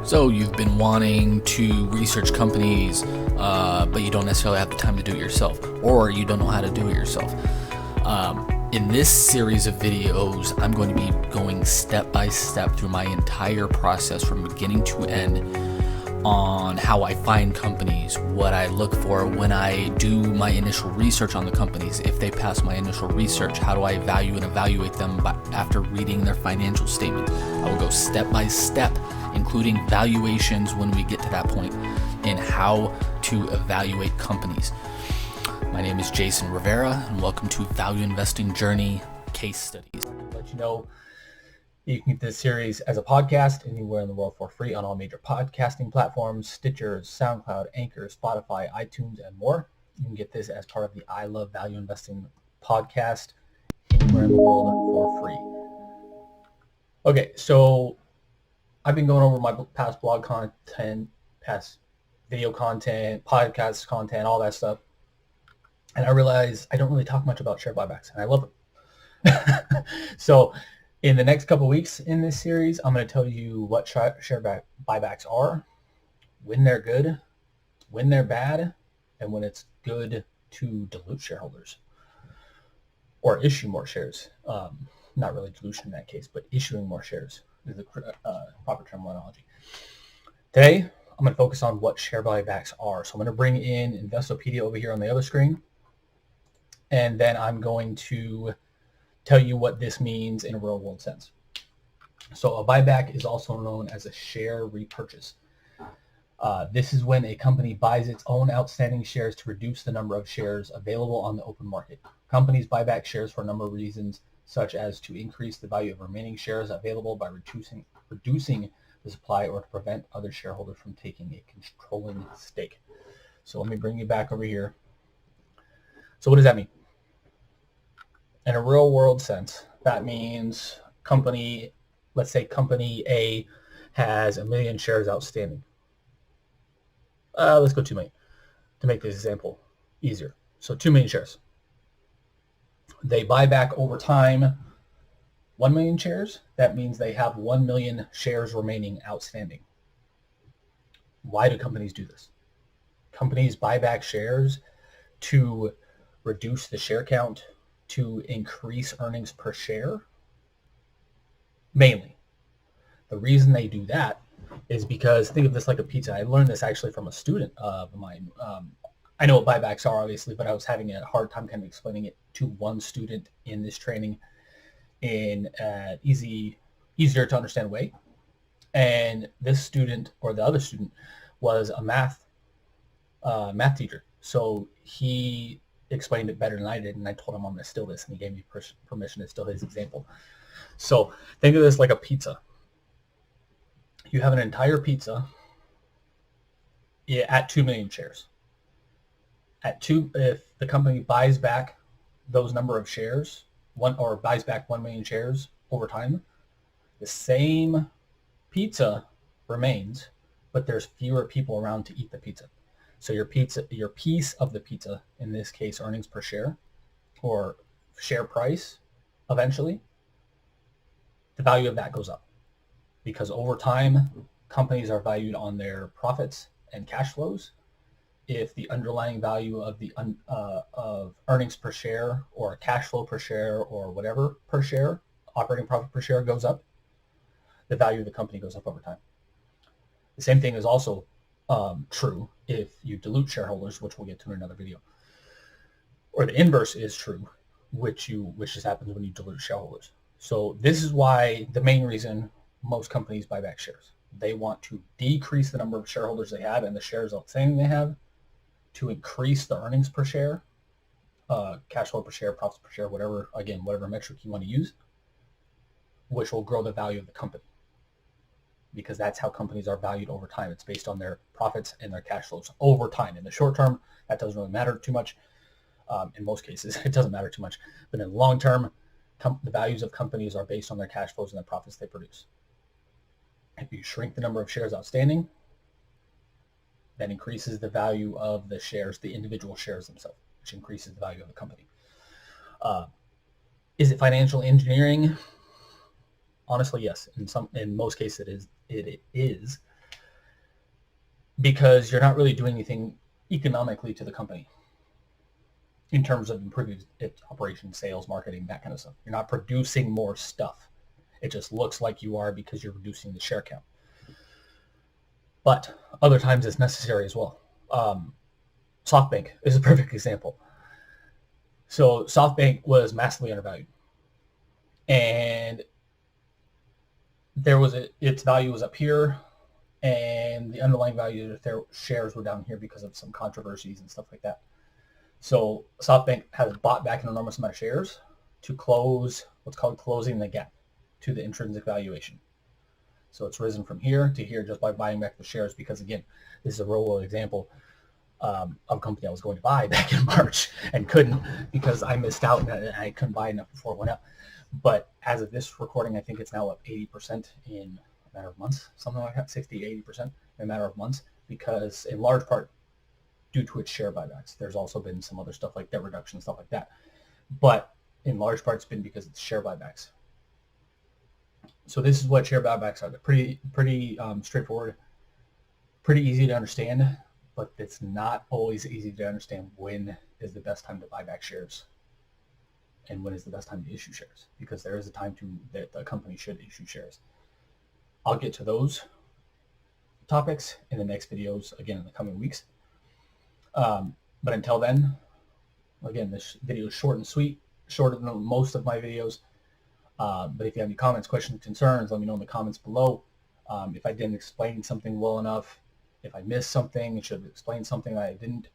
So you've been wanting to research companies, but you don't necessarily have the time to do it yourself, or you don't know how to do it yourself. In this series of videos, I'm going to be going step by step through my entire process from beginning to end on how I find companies, what I look for when I do my initial research on the companies. If they pass my initial research, how do I value and evaluate them after reading their financial statement? I will go step by step, including valuations when we get to that point, and how to evaluate companies. My name is Jason Rivera, and welcome to Value Investing Journey Case Studies. I'll let you know you can get this series as a podcast anywhere in the world for free on all major podcasting platforms: Stitcher, SoundCloud, Anchor, Spotify, iTunes, and more. You can get this as part of the I Love Value Investing podcast anywhere in the world for free. Okay, so I've been going over my past blog content, past video content, podcast content, all that stuff. And I realize I don't really talk much about share buybacks, and I love them. So in the next couple of weeks in this series, I'm going to tell you what share buybacks are, when they're good, when they're bad, and when it's good to dilute shareholders or issue more shares. Not really dilution in that case, but issuing more shares is the proper terminology. Today, I'm going to focus on what share buybacks are. So I'm going to bring in Investopedia over here on the other screen, and then I'm going to tell you what this means in a real world sense. So a buyback is also known as a share repurchase. This is when a company buys its own outstanding shares to reduce the number of shares available on the open market. Companies buy back shares for a number of reasons, such as to increase the value of remaining shares available by reducing the supply, or to prevent other shareholders from taking a controlling stake. So let me bring you back over here. So what does that mean? In a real world sense, that means let's say company A has 1 million shares outstanding. Let's go 2 million to make this example easier. So 2 million shares. They buy back over time 1 million shares. That means they have 1 million shares remaining outstanding. Why do companies do this? Companies buy back shares to reduce the share count, to increase earnings per share, mainly. The reason they do that is because, think of this like a pizza. I learned this actually from a student of mine. I know what buybacks are, obviously, but I was having a hard time kind of explaining it to one student in this training in an easier to understand way. And this student, or the other student, was a math teacher. So he explained it better than I did, and I told him I'm going to steal this, and he gave me permission to steal his example. So think of this like a pizza. You have an entire pizza at 2 million shares. If the company buys back those number of shares, buys back 1 million shares over time, the same pizza remains, but there's fewer people around to eat the pizza. So your piece of the pizza, in this case, earnings per share or share price, eventually, the value of that goes up, because over time, companies are valued on their profits and cash flows. If the underlying value of of earnings per share or cash flow per share or whatever per share, operating profit per share, goes up, the value of the company goes up over time. The same thing is also true if you dilute shareholders, which we'll get to in another video. Or the inverse is true, which just happens when you dilute shareholders. So this is why, the main reason most companies buy back shares. They want to decrease the number of shareholders they have and the shares outstanding they have, to increase the earnings per share, cash flow per share, profits per share, whatever metric you want to use, which will grow the value of the company, because that's how companies are valued over time. It's based on their profits and their cash flows over time. In the short term, that doesn't really matter too much. In most cases, it doesn't matter too much. But in the long term, the values of companies are based on their cash flows and the profits they produce. If you shrink the number of shares outstanding, that increases the value of the shares, the individual shares themselves, which increases the value of the company. Is it financial engineering? Honestly, yes. In most cases, it is. because you're not really doing anything economically to the company in terms of improving its operations, sales, marketing, that kind of stuff. You're not producing more stuff. It just looks like you are because you're reducing the share count. But other times it's necessary as well. SoftBank is a perfect example. So SoftBank was massively undervalued, and its value was up here, and the underlying value of their shares were down here because of some controversies and stuff like that. So SoftBank has bought back an enormous amount of shares to close what's called closing the gap to the intrinsic valuation. So it's risen from here to here just by buying back the shares, because again, this is a real world example of a company I was going to buy back in March and couldn't because I missed out and I couldn't buy enough before it went up. But as of this recording, I think it's now up 80% in a matter of months, something like that, 60, 80% in a matter of months, because in large part due to its share buybacks. There's also been some other stuff like debt reduction, stuff like that. But in large part, it's been because it's share buybacks. So this is what share buybacks are. They're pretty straightforward, pretty easy to understand, but it's not always easy to understand when is the best time to buy back shares and when is the best time to issue shares, because there is a time that the company should issue shares. I'll get to those topics in the next videos, again, in the coming weeks. But until then, again, this video is short and sweet, shorter than most of my videos. But if you have any comments, questions, concerns, let me know in the comments below. If I didn't explain something well enough, if I missed something, should have explained something that I didn't,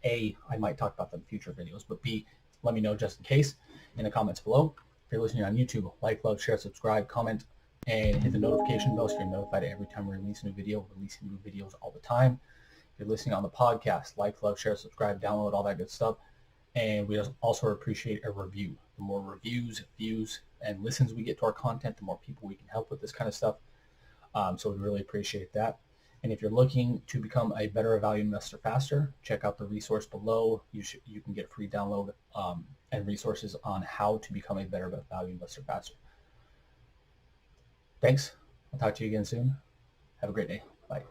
A, I might talk about them in future videos, but B, let me know just in case in the comments below. If you're listening on YouTube, like, love, share, subscribe, comment, and hit the notification bell so you're notified every time we release a new video. We're releasing new videos all the time. If you're listening on the podcast, like, love, share, subscribe, download, all that good stuff. And we also appreciate a review. The more reviews, views, and listens we get to our content, the more people we can help with this kind of stuff. So we really appreciate that. And if you're looking to become a better value investor faster, check out the resource below. You can get a free download and resources on how to become a better value investor faster. Thanks. I'll talk to you again soon. Have a great day. Bye.